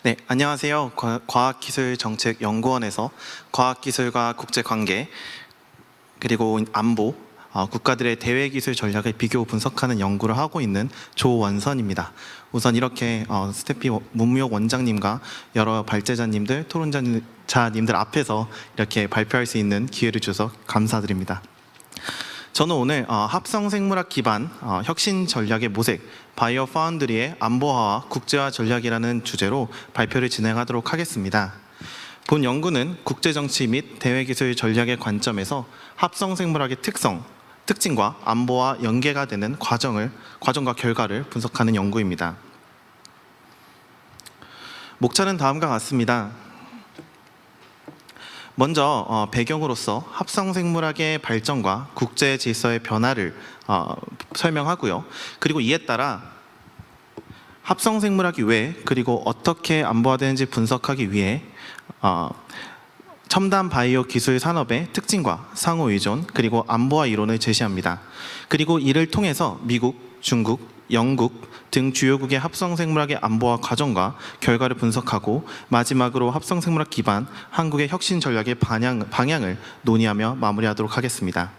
네, 안녕하세요. 과학기술정책연구원에서 과학기술과 국제관계 그리고 안보, 국가들의 대외기술 전략을 비교 분석하는 연구를 하고 있는 조원선입니다. 우선 이렇게 스태피 문무역 원장님과 여러 발제자님들, 토론자님들 앞에서 이렇게 발표할 수 있는 기회를 주셔서 감사드립니다. 저는 오늘 합성생물학 기반 혁신 전략의 모색, 바이오 파운드리의 안보화와 국제화 전략이라는 주제로 발표를 진행하도록 하겠습니다. 본 연구는 국제정치 및 대외기술 전략의 관점에서 합성생물학의 특징과 안보와 연계가 되는 과정과 결과를 분석하는 연구입니다. 목차는 다음과 같습니다. 먼저 배경으로서 합성생물학의 발전과 국제 질서의 변화를 설명하고요. 그리고 이에 따라 합성생물학이 왜 그리고 어떻게 안보화되는지 분석하기 위해 첨단 바이오 기술 산업의 특징과 상호 의존 그리고 안보화 이론을 제시합니다. 그리고 이를 통해서 미국, 중국, 영국 등 주요국의 합성생물학의 안보화 과정과 결과를 분석하고 마지막으로 합성생물학 기반 한국의 혁신 전략의 방향을 논의하며 마무리하도록 하겠습니다.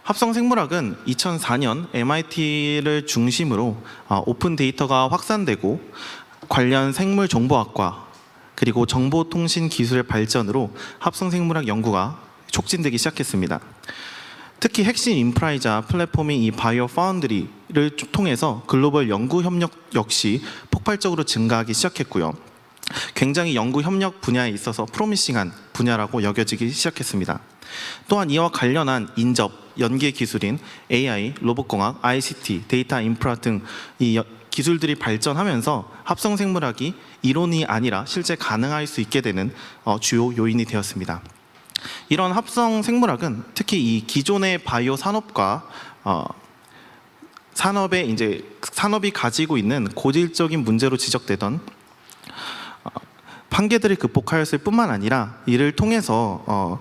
합성생물학은 2004년 MIT를 중심으로 오픈 데이터가 확산되고 관련 생물정보학과 그리고 정보통신 기술의 발전으로 합성생물학 연구가 촉진되기 시작했습니다. 특히 핵심 인프라이자 플랫폼인 이 바이오 파운드리를 통해서 글로벌 연구 협력 역시 폭발적으로 증가하기 시작했고요. 굉장히 연구 협력 분야에 있어서 프로미싱한 분야라고 여겨지기 시작했습니다. 또한 이와 관련한 인접, 연계 기술인 AI, 로봇공학, ICT, 데이터 인프라 등 이 기술들이 발전하면서 합성생물학이 이론이 아니라 실제 가능할 수 있게 되는 주요 요인이 되었습니다. 이런 합성 생물학은 특히 이 기존의 바이오 산업과 산업이 가지고 있는 고질적인 문제로 지적되던 한계들을 극복하였을 뿐만 아니라 이를 통해서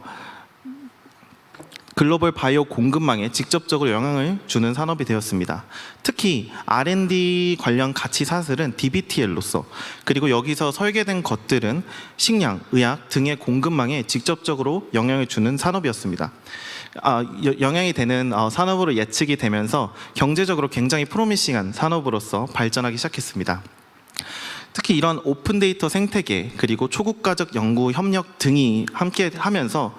글로벌 바이오 공급망에 직접적으로 영향을 주는 산업이 되었습니다. 특히 R&D 관련 가치 사슬은 DBTL로서 그리고 여기서 설계된 것들은 식량, 의학 등의 공급망에 직접적으로 영향을 주는 산업이었습니다. 영향이 되는 산업으로 예측이 되면서 경제적으로 굉장히 프로미싱한 산업으로서 발전하기 시작했습니다. 특히 이런 오픈 데이터 생태계 그리고 초국가적 연구 협력 등이 함께 하면서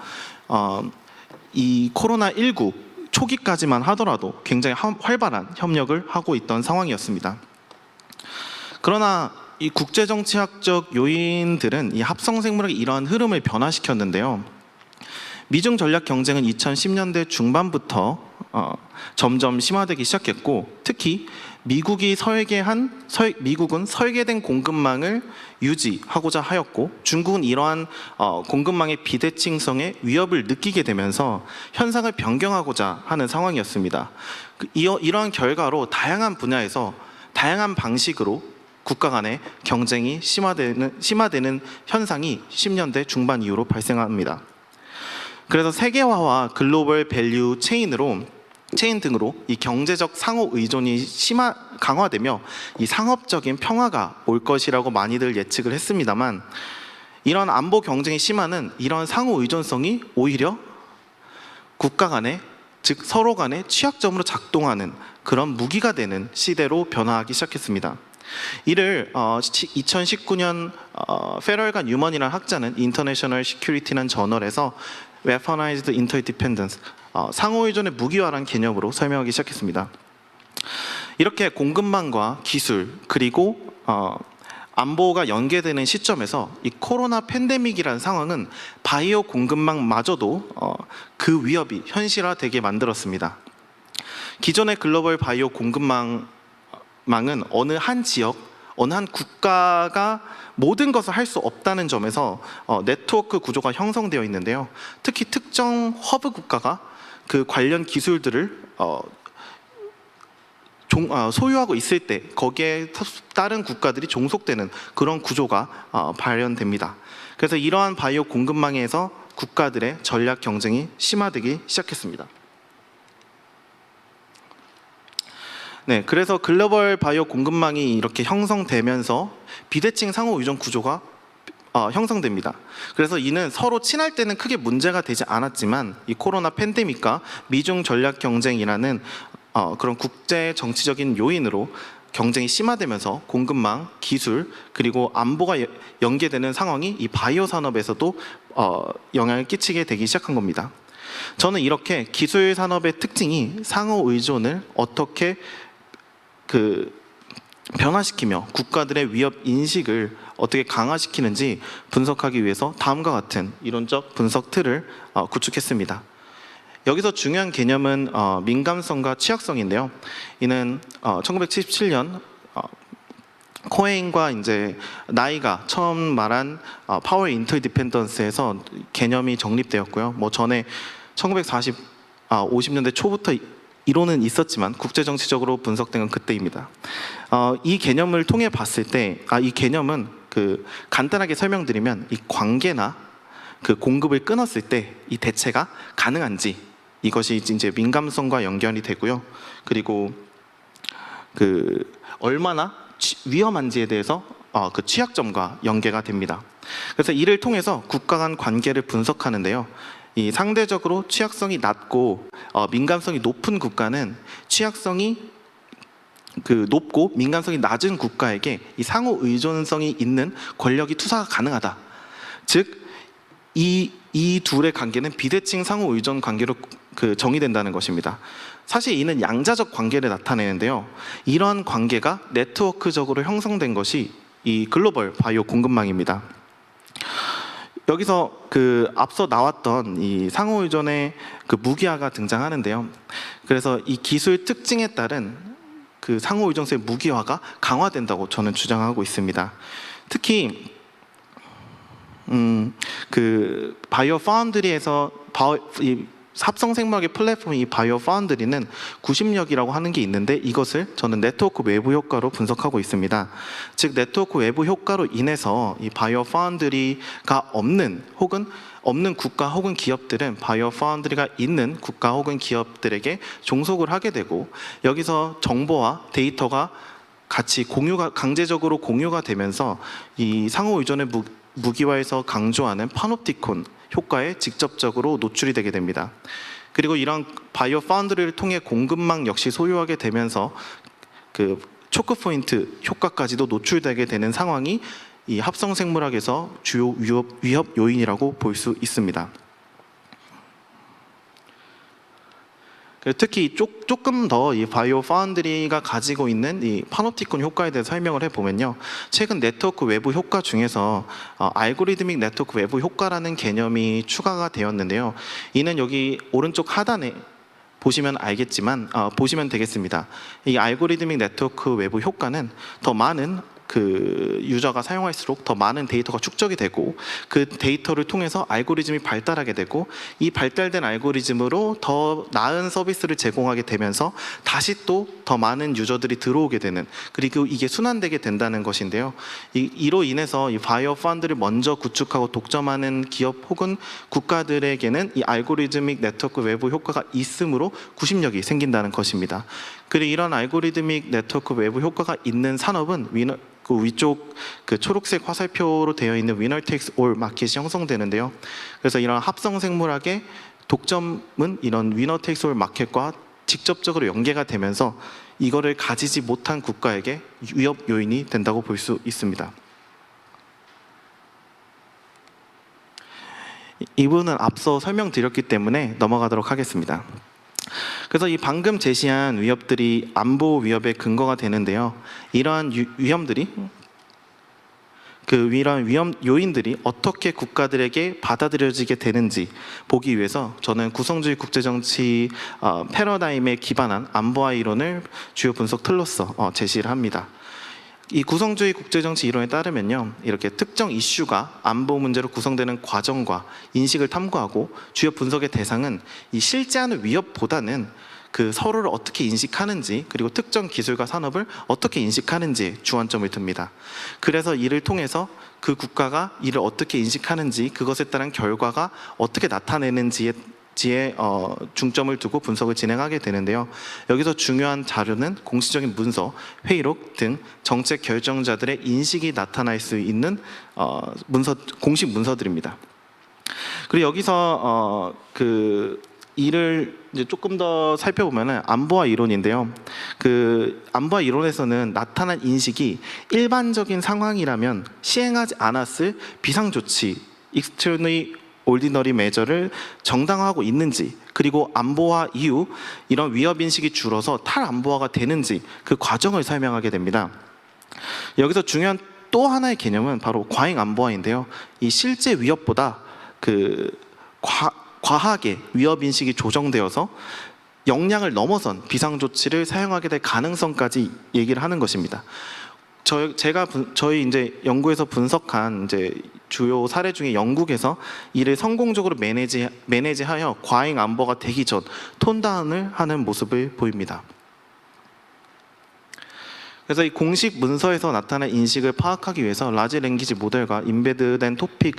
이 코로나19 초기까지만 하더라도 굉장히 활발한 협력을 하고 있던 상황이었습니다. 그러나 이 국제정치학적 요인들은 이 합성생물학의 이러한 흐름을 변화시켰는데요. 미중 전략 경쟁은 2010년대 중반부터 점점 심화되기 시작했고 특히 미국은 설계된 공급망을 유지하고자 하였고 중국은 이러한 공급망의 비대칭성에 위협을 느끼게 되면서 현상을 변경하고자 하는 상황이었습니다. 이러한 결과로 다양한 분야에서 다양한 방식으로 국가 간의 경쟁이 심화되는 현상이 10년대 중반 이후로 발생합니다. 그래서 세계화와 글로벌 밸류 체인 등으로 이 경제적 상호 의존이 강화되며 이 상업적인 평화가 올 것이라고 많이들 예측을 했습니다만 이런 안보 경쟁이 심화는 이런 상호 의존성이 오히려 국가 간에 즉 서로 간에 취약점으로 작동하는 그런 무기가 되는 시대로 변화하기 시작했습니다. 이를 2019년 페럴과 뉴먼이라는 학자는 인터내셔널 시큐리티라는 저널에서 Weaponized Interdependence, 상호의존의 무기화라는 개념으로 설명하기 시작했습니다. 이렇게 공급망과 기술 그리고 안보가 연계되는 시점에서 이 코로나 팬데믹이라는 상황은 바이오 공급망마저도 그 위협이 현실화되게 만들었습니다. 기존의 글로벌 바이오 공급망은 어느 한 지역, 어느 한 국가가 모든 것을 할 수 없다는 점에서 네트워크 구조가 형성되어 있는데요. 특히 특정 허브 국가가 그 관련 기술들을 소유하고 있을 때 거기에 다른 국가들이 종속되는 그런 구조가 발현됩니다. 그래서 이러한 바이오 공급망에서 국가들의 전략 경쟁이 심화되기 시작했습니다. 네, 그래서 글로벌 바이오 공급망이 이렇게 형성되면서 비대칭 상호 의존 구조가 형성됩니다. 그래서 이는 서로 친할 때는 크게 문제가 되지 않았지만 이 코로나 팬데믹과 미중 전략 경쟁이라는 그런 국제 정치적인 요인으로 경쟁이 심화되면서 공급망, 기술, 그리고 안보가 연계되는 상황이 이 바이오 산업에서도 영향을 끼치게 되기 시작한 겁니다. 저는 이렇게 기술 산업의 특징이 상호 의존을 어떻게 변화시키며 국가들의 위협 인식을 어떻게 강화시키는지 분석하기 위해서 다음과 같은 이론적 분석 틀을 구축했습니다. 여기서 중요한 개념은 민감성과 취약성인데요. 이는 1977년 코헤인과 이제 나이가 처음 말한 파워 인터디펜던스에서 개념이 정립되었고요. 뭐 전에 50년대 초부터 이론은 있었지만 국제정치적으로 분석된 건 그때입니다. 이 개념을 통해 봤을 때, 이 개념은 간단하게 설명드리면 이 관계나 공급을 끊었을 때 이 대체가 가능한지, 이것이 이제 민감성과 연결이 되고요. 그리고 얼마나 위험한지에 대해서 그 취약점과 연계가 됩니다. 그래서 이를 통해서 국가 간 관계를 분석하는데요. 이 상대적으로 취약성이 낮고 민감성이 높은 국가는 취약성이 높고 민감성이 낮은 국가에게 이 상호 의존성이 있는 권력이 투사가 가능하다. 즉, 이 둘의 관계는 비대칭 상호 의존 관계로 정의된다는 것입니다. 사실 이는 양자적 관계를 나타내는데요. 이러한 관계가 네트워크적으로 형성된 것이 이 글로벌 바이오 공급망입니다. 여기서 앞서 나왔던 이 상호 의존의 무기화가 등장하는데요. 그래서 이 기술 특징에 따른 상호 의존성의 무기화가 강화된다고 저는 주장하고 있습니다. 특히 바이오 파운드리에서 합성생물학의 플랫폼 이 바이오 파운드리는 구심력이라고 하는 게 있는데, 이것을 저는 네트워크 외부 효과로 분석하고 있습니다. 즉, 네트워크 외부 효과로 인해서 이 바이오 파운드리가 없는 국가 혹은 기업들은 바이오 파운드리가 있는 국가 혹은 기업들에게 종속을 하게 되고, 여기서 정보와 데이터가 같이 강제적으로 공유가 되면서 이 상호 의존의 무기화에서 강조하는 파놉티콘 효과에 직접적으로 노출이 되게 됩니다. 그리고 이런 바이오 파운드리를 통해 공급망 역시 소유하게 되면서 초크 포인트 효과까지도 노출되게 되는 상황이 이 합성 생물학에서 주요 위협 요인이라고 볼 수 있습니다. 특히 조금 더 이 바이오 파운드리가 가지고 있는 이 파놉티콘 효과에 대해서 설명을 해보면요. 최근 네트워크 외부 효과 중에서 알고리드믹 네트워크 외부 효과라는 개념이 추가가 되었는데요. 이는 여기 오른쪽 하단에 보시면 알겠지만 보시면 되겠습니다. 이 알고리드믹 네트워크 외부 효과는 더 많은 유저가 사용할수록 더 많은 데이터가 축적이 되고, 그 데이터를 통해서 알고리즘이 발달하게 되고, 이 발달된 알고리즘으로 더 나은 서비스를 제공하게 되면서 다시 또 더 많은 유저들이 들어오게 되는, 그리고 이게 순환되게 된다는 것인데요. 이로 인해서 이 바이오 파운드를 먼저 구축하고 독점하는 기업 혹은 국가들에게는 이 알고리즘믹 네트워크 외부 효과가 있으므로 구심력이 생긴다는 것입니다. 그리고 이런 알고리드믹 네트워크 외부 효과가 있는 산업은 위쪽 초록색 화살표로 되어 있는 위너 테이크스 올 마켓이 형성되는데요. 그래서 이런 합성 생물학의 독점은 이런 위너 테이크스 올 마켓과 직접적으로 연계가 되면서 이거를 가지지 못한 국가에게 위협 요인이 된다고 볼 수 있습니다. 이 부분은 앞서 설명드렸기 때문에 넘어가도록 하겠습니다. 그래서 이 방금 제시한 위협들이 안보 위협의 근거가 되는데요. 이러한 위험들이 이러한 위험 요인들이 어떻게 국가들에게 받아들여지게 되는지 보기 위해서 저는 구성주의 국제정치 패러다임에 기반한 안보화 이론을 주요 분석 틀로서 제시를 합니다. 이 구성주의 국제정치 이론에 따르면요, 이렇게 특정 이슈가 안보 문제로 구성되는 과정과 인식을 탐구하고 주요 분석의 대상은 이 실제하는 위협보다는 서로를 어떻게 인식하는지, 그리고 특정 기술과 산업을 어떻게 인식하는지에 주안점을 둡니다. 그래서 이를 통해서 그 국가가 이를 어떻게 인식하는지, 그것에 따른 결과가 어떻게 나타내는지에 지에 중점을 두고 분석을 진행하게 되는데요. 여기서 중요한 자료는 공식적인 문서, 회의록 등 정책 결정자들의 인식이 나타날 수 있는 공식 문서들입니다. 그리고 여기서 이를 이제 조금 더 살펴보면은 안보화 이론인데요. 안보화 이론에서는 나타난 인식이 일반적인 상황이라면 시행하지 않았을 비상조치, extraordinary ordinary measure를 정당화하고 있는지, 그리고 안보화 이후 이런 위협 인식이 줄어서 탈안보화가 되는지 그 과정을 설명하게 됩니다. 여기서 중요한 또 하나의 개념은 바로 과잉 안보화인데요. 이 실제 위협보다 과하게 위협 인식이 조정되어서 역량을 넘어선 비상 조치를 사용하게 될 가능성까지 얘기를 하는 것입니다. 저희 이제 연구에서 분석한 이제 주요 사례 중에 영국에서 이를 성공적으로 매니지하여 과잉 안보가 되기 전 톤다운을 하는 모습을 보입니다. 그래서 이 공식 문서에서 나타난 인식을 파악하기 위해서 라지 랭귀지 모델과 임베드된 토픽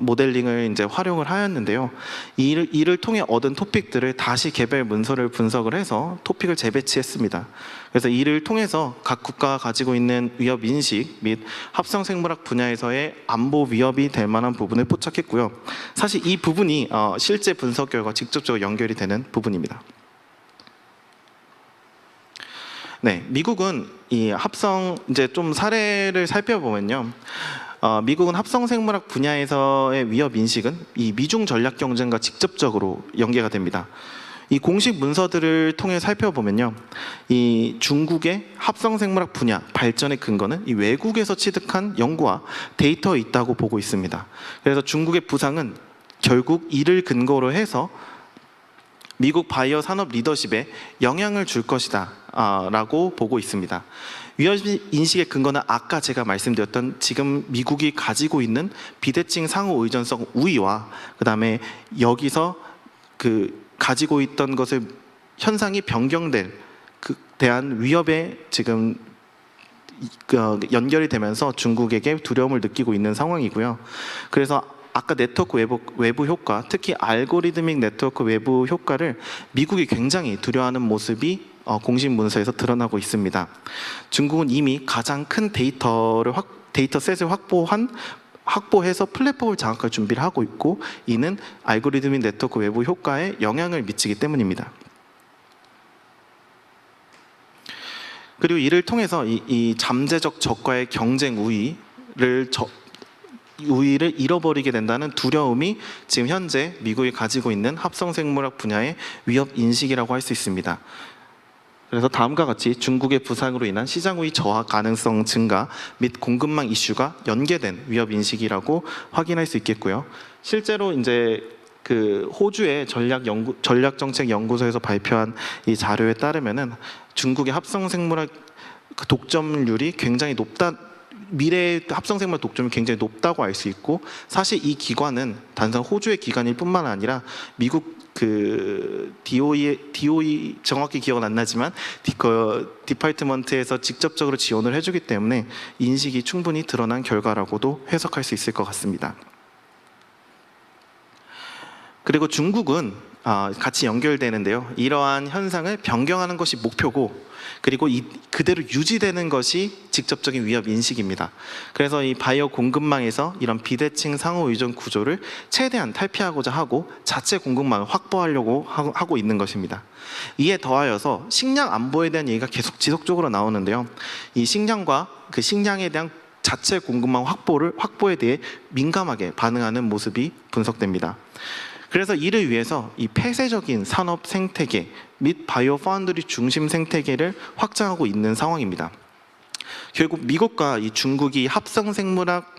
모델링을 이제 활용을 하였는데요. 이를 통해 얻은 토픽들을 다시 개별 문서를 분석을 해서 토픽을 재배치했습니다. 그래서 이를 통해서 각 국가가 가지고 있는 위협 인식 및 합성 생물학 분야에서의 안보 위협이 될 만한 부분을 포착했고요. 사실 이 부분이 실제 분석 결과 직접적으로 연결이 되는 부분입니다. 네, 미국은 이 합성 이제 좀 사례를 살펴보면요. 미국은 합성 생물학 분야에서의 위협 인식은 이 미중 전략 경쟁과 직접적으로 연계가 됩니다. 이 공식 문서들을 통해 살펴보면요, 이 중국의 합성 생물학 분야 발전의 근거는 이 외국에서 취득한 연구와 데이터에 있다고 보고 있습니다. 그래서 중국의 부상은 결국 이를 근거로 해서 미국 바이오 산업 리더십에 영향을 줄 것이다 라고 보고 있습니다. 위협 인식의 근거는 아까 제가 말씀드렸던 지금 미국이 가지고 있는 비대칭 상호 의존성 우위와 그 다음에 여기서 가지고 있던 것을 현상이 변경될 대한 위협에 지금 연결이 되면서 중국에게 두려움을 느끼고 있는 상황이고요. 그래서 아까 네트워크 외부 효과, 특히 알고리드믹 네트워크 외부 효과를 미국이 굉장히 두려워하는 모습이 공식 문서에서 드러나고 있습니다. 중국은 이미 가장 큰 데이터셋을 확보해서 플랫폼을 장악할 준비를 하고 있고, 이는 알고리드믹 네트워크 외부 효과에 영향을 미치기 때문입니다. 그리고 이를 통해서 이 잠재적 적과의 경쟁 우위를 잃어버리게 된다는 두려움이 지금 현재 미국이 가지고 있는 합성생물학 분야의 위협 인식이라고 할 수 있습니다. 그래서 다음과 같이 중국의 부상으로 인한 시장 우위 저하 가능성 증가 및 공급망 이슈가 연계된 위협 인식이라고 확인할 수 있겠고요. 실제로 이제 호주의 전략정책연구소에서 발표한 이 자료에 따르면은 중국의 합성생물학 독점률이 굉장히 높다. 미래의 합성생물 독점이 굉장히 높다고 알 수 있고, 사실 이 기관은 단순 호주의 기관일 뿐만 아니라 미국 DOE 정확히 기억은 안 나지만 디파트먼트에서 직접적으로 지원을 해주기 때문에 인식이 충분히 드러난 결과라고도 해석할 수 있을 것 같습니다. 그리고 중국은 같이 연결되는데요. 이러한 현상을 변경하는 것이 목표고, 그리고 그대로 유지되는 것이 직접적인 위협 인식입니다. 그래서 이 바이오 공급망에서 이런 비대칭 상호 의존 구조를 최대한 탈피하고자 하고 자체 공급망을 확보하려고 하고 있는 것입니다. 이에 더하여서 식량 안보에 대한 얘기가 계속 지속적으로 나오는데요. 이 식량과 그 식량에 대한 자체 공급망 확보에 대해 민감하게 반응하는 모습이 분석됩니다. 그래서 이를 위해서 이 폐쇄적인 산업 생태계 및 바이오 파운드리 중심 생태계를 확장하고 있는 상황입니다. 결국 미국과 이 중국이 합성 생물학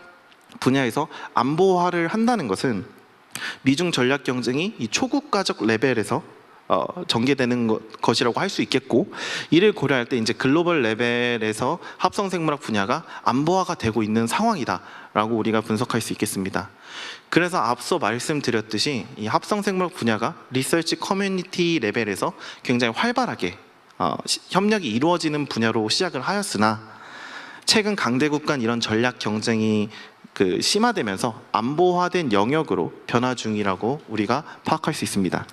분야에서 안보화를 한다는 것은 미중 전략 경쟁이 이 초국가적 레벨에서 전개되는 것이라고 할 수 있겠고, 이를 고려할 때 이제 글로벌 레벨에서 합성 생물학 분야가 안보화가 되고 있는 상황이다라고 우리가 분석할 수 있겠습니다. 그래서 앞서 말씀드렸듯이 이 합성 생물학 분야가 리서치 커뮤니티 레벨에서 굉장히 활발하게 협력이 이루어지는 분야로 시작을 하였으나, 최근 강대국 간 이런 전략 경쟁이 심화되면서 안보화된 영역으로 변화 중이라고 우리가 파악할 수 있습니다.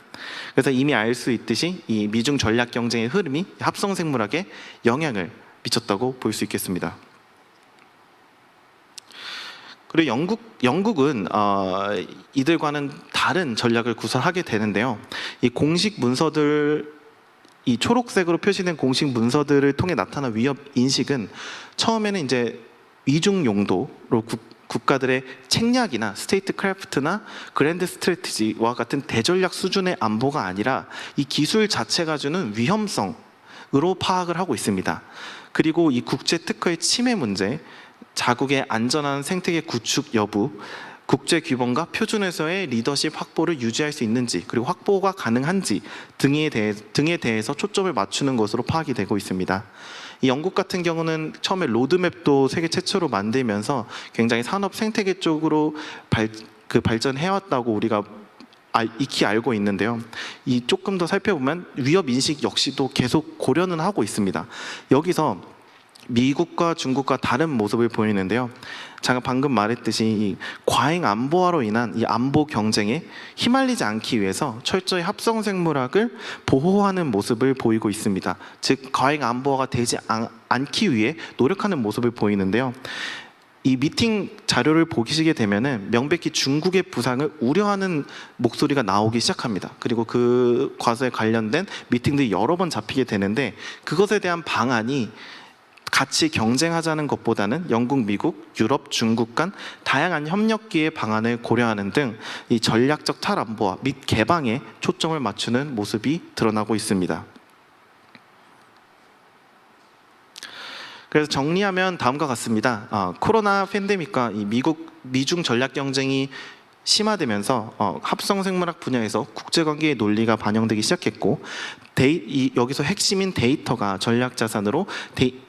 그래서 이미 알 수 있듯이 이 미중 전략 경쟁의 흐름이 합성 생물학에 영향을 미쳤다고 볼 수 있겠습니다. 그리고 영국은 이들과는 다른 전략을 구사하게 되는데요. 이 공식 문서들, 이 초록색으로 표시된 공식 문서들을 통해 나타난 위협 인식은 처음에는 이제 이중 용도로 국가들의 책략이나 스테이트 크래프트나 그랜드 스트래티지와 같은 대전략 수준의 안보가 아니라 이 기술 자체가 주는 위험성으로 파악을 하고 있습니다. 그리고 이 국제 특허의 침해 문제, 자국의 안전한 생태계 구축 여부, 국제 규범과 표준에서의 리더십 확보를 유지할 수 있는지, 그리고 확보가 가능한지 등에 대해서 초점을 맞추는 것으로 파악이 되고 있습니다. 이 영국 같은 경우는 처음에 로드맵도 세계 최초로 만들면서 굉장히 산업 생태계 쪽으로 발전해왔다고 우리가 익히 알고 있는데요. 이 조금 더 살펴보면 위협 인식 역시도 계속 고려는 하고 있습니다. 여기서 미국과 중국과 다른 모습을 보이는데요. 제가 방금 말했듯이 이 과잉 안보화로 인한 이 안보 경쟁에 휘말리지 않기 위해서 철저히 합성 생물학을 보호하는 모습을 보이고 있습니다. 즉 과잉 안보화가 되지 않기 위해 노력하는 모습을 보이는데요. 이 미팅 자료를 보시게 되면은 명백히 중국의 부상을 우려하는 목소리가 나오기 시작합니다. 그리고 그 과서에 관련된 미팅들이 여러 번 잡히게 되는데, 그것에 대한 방안이 같이 경쟁하자는 것보다는 영국, 미국, 유럽, 중국 간 다양한 협력기의 방안을 고려하는 등 이 전략적 탈안보화 및 개방에 초점을 맞추는 모습이 드러나고 있습니다. 그래서 정리하면 다음과 같습니다. 코로나 팬데믹과 이 미중 전략 경쟁이 심화되면서 합성 생물학 분야에서 국제관계의 논리가 반영되기 시작했고, 여기서 핵심인 데이터가 전략 자산으로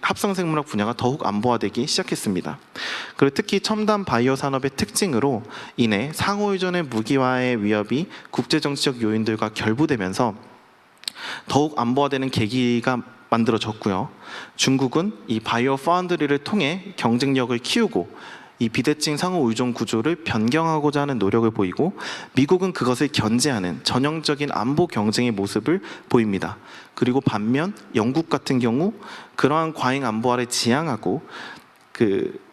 합성 생물학 분야가 더욱 안보화되기 시작했습니다. 그리고 특히 첨단 바이오 산업의 특징으로 인해 상호 의존의 무기화의 위협이 국제정치적 요인들과 결부되면서 더욱 안보화되는 계기가 만들어졌고요. 중국은 이 바이오 파운드리를 통해 경쟁력을 키우고 이 비대칭 상호 의존 구조를 변경하고자 하는 노력을 보이고, 미국은 그것을 견제하는 전형적인 안보 경쟁의 모습을 보입니다. 그리고 반면 영국 같은 경우 그러한 과잉 안보화를 지향하고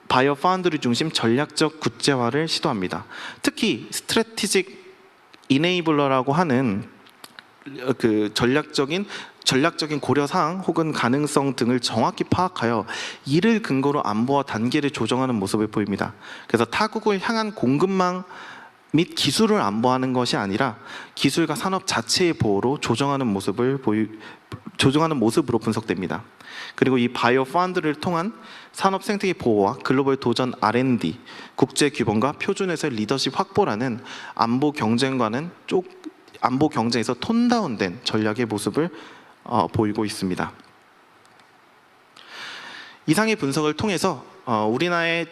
바이오 파운드리 중심 전략적 국제화를 시도합니다. 특히 스트래티직 이네이블러라고 하는 전략적인 고려사항 혹은 가능성 등을 정확히 파악하여 이를 근거로 안보와 단계를 조정하는 모습을 보입니다. 그래서 타국을 향한 공급망 및 기술을 안보하는 것이 아니라 기술과 산업 자체의 보호로 조정하는 모습으로 분석됩니다. 그리고 이 바이오 파운드를 통한 산업 생태계 보호와 글로벌 도전 R&D, 국제 규범과 표준에서의 리더십 확보라는 안보 경쟁에서 톤다운된 전략의 모습을 보이고 있습니다. 이상의 분석을 통해서 우리나라의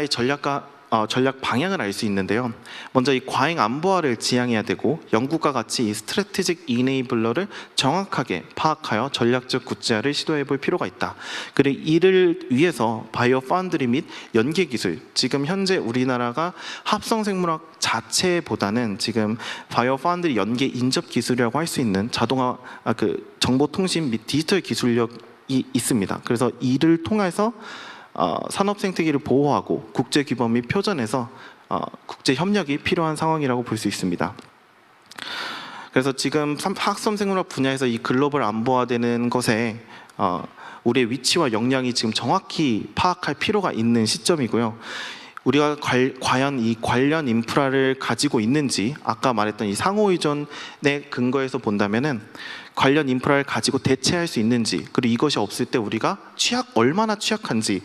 전략 방향을 알 수 있는데요. 먼저 이 과잉 안보화를 지향해야 되고, 영국과 같이 이 스트래티직 이네이블러를 정확하게 파악하여 전략적 국제화를 시도해 볼 필요가 있다. 그리고 이를 위해서 바이오 파운드리 및 연계 기술, 지금 현재 우리나라가 합성 생물학 자체보다는 지금 바이오 파운드리 연계 인접 기술이라고 할 수 있는 정보통신 및 디지털 기술력이 있습니다. 그래서 이를 통해서 산업 생태계를 보호하고 국제 규범 및 표준에서 국제 협력이 필요한 상황이라고 볼 수 있습니다. 그래서 지금 합성 생물학 분야에서 이 글로벌 안보화되는 것에 우리의 위치와 역량이 지금 정확히 파악할 필요가 있는 시점이고요. 우리가 과연 이 관련 인프라를 가지고 있는지, 아까 말했던 이 상호 의존의 근거에서 본다면은 관련 인프라를 가지고 대체할 수 있는지, 그리고 이것이 없을 때 우리가 얼마나 취약한지,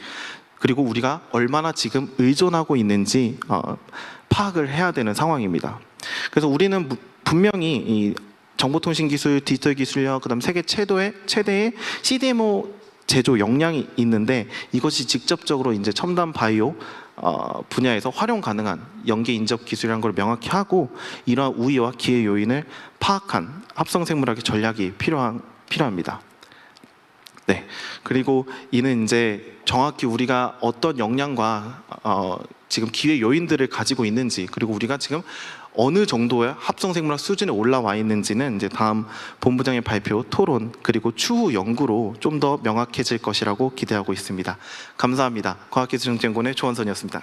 그리고 우리가 얼마나 지금 의존하고 있는지 파악을 해야 되는 상황입니다. 그래서 우리는 분명히 이 정보통신기술, 디지털 기술력, 그다음 세계 최대의 CDMO 제조 역량이 있는데, 이것이 직접적으로 이제 첨단 바이오 분야에서 활용 가능한 연계 인접 기술이라는 걸 명확히 하고, 이러한 우위와 기회 요인을 파악한 합성 생물학의 전략이 필요합니다. 네. 그리고 이는 이제 정확히 우리가 어떤 역량과 지금 기회 요인들을 가지고 있는지, 그리고 우리가 지금 어느 정도의 합성생물학 수준에 올라와 있는지는 이제 다음 본부장의 발표, 토론, 그리고 추후 연구로 좀 더 명확해질 것이라고 기대하고 있습니다. 감사합니다. 과학기술정보원의 조원선이었습니다.